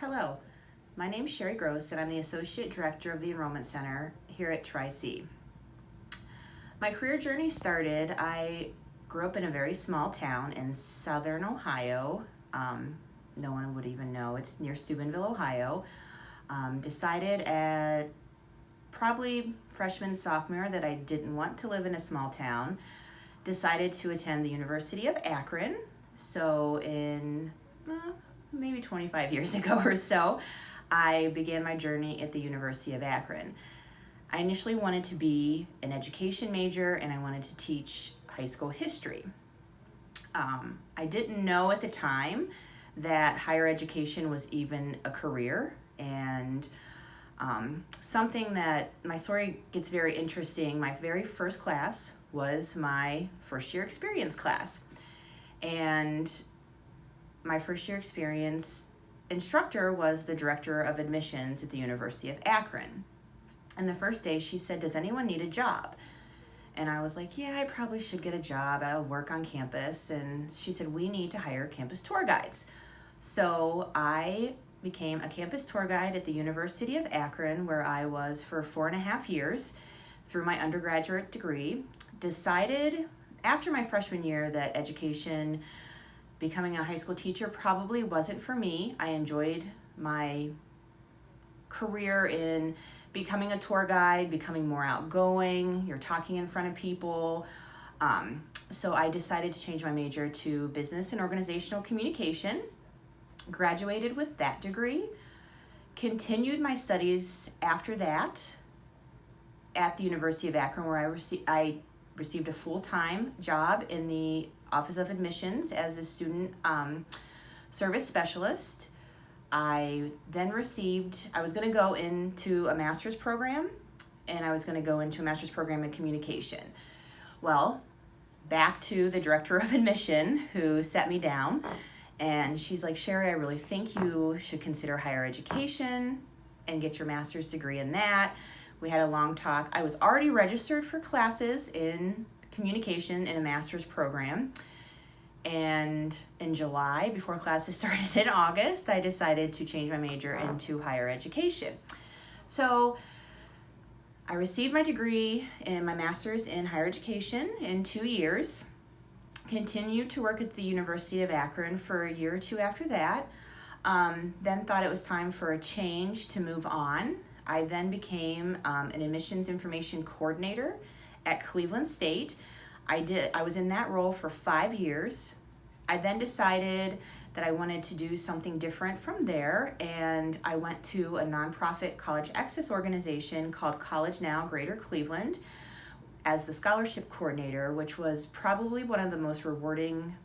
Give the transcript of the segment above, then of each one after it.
Hello, my name is Sherri Gross and I'm the Associate Director of the Enrollment Center here at Tri-C. My career journey started, I grew up in a very small town in southern Ohio. No one would even know, it's near Steubenville, Ohio. Decided at probably freshman, sophomore that I didn't want to live in a small town. Decided to attend the University of Akron. So in maybe 25 years ago or so, I began my journey at the University of Akron. I initially wanted to be an education major and I wanted to teach high school history. I didn't know at the time that higher education was even a career, and something that my story gets very interesting. My very first class was my first year experience class, and my first year experience instructor was the director of admissions at the University of Akron. And the first day she said, "Does anyone need a job?" And I was like, "Yeah, I probably should get a job. I'll work on campus." And she said, "We need to hire campus tour guides." So I became a campus tour guide at the University of Akron, where I was for 4.5 years through my undergraduate degree. Decided after my freshman year that education, becoming a high school teacher, probably wasn't for me. I enjoyed my career in becoming a tour guide, becoming more outgoing. You're talking in front of people. So I decided to change my major to business and organizational communication. Graduated with that degree. Continued my studies after that at the University of Akron, where I received a full-time job in the Office of Admissions as a student service specialist. I was going to go into a master's program, and I was going to go into a master's program in communication. Well, back to the director of admission who sat me down, and she's like, "Sherri, I really think you should consider higher education and get your master's degree in that." We had a long talk. I was already registered for classes in communication in a master's program. And in July, before classes started in August, I decided to change my major into higher education. So I received my degree and my master's in higher education in 2 years. Continued to work at the University of Akron for a year or two after that. Then thought it was time for a change to move on. I then became an admissions information coordinator at Cleveland State. I was in that role for 5 years. I then decided that I wanted to do something different from there, and I went to a nonprofit college access organization called College Now Greater Cleveland as the scholarship coordinator, which was probably one of the most rewarding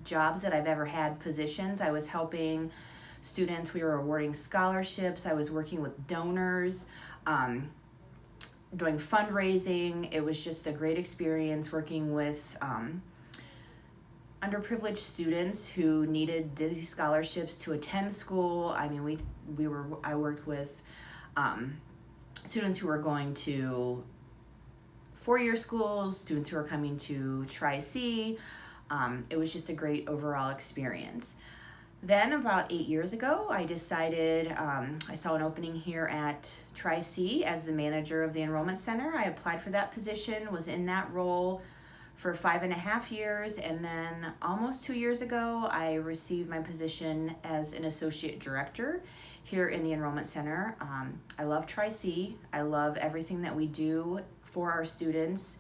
jobs that I've ever had, positions. I was helping students, we were awarding scholarships, I was working with donors, doing fundraising. It was just a great experience working with underprivileged students who needed these scholarships to attend school. I mean, I worked with students who were going to four-year schools, students who were coming to Tri-C. It was just a great overall experience. Then about 8 years ago, I decided, I saw an opening here at Tri-C as the manager of the Enrollment Center. I applied for that position, was in that role for 5.5 years, and then almost 2 years ago, I received my position as an associate director here in the Enrollment Center. I love Tri-C. I love everything that we do for our students.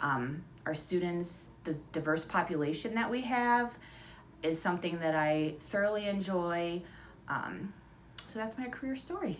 The diverse population that we have is something that I thoroughly enjoy. So that's my career story.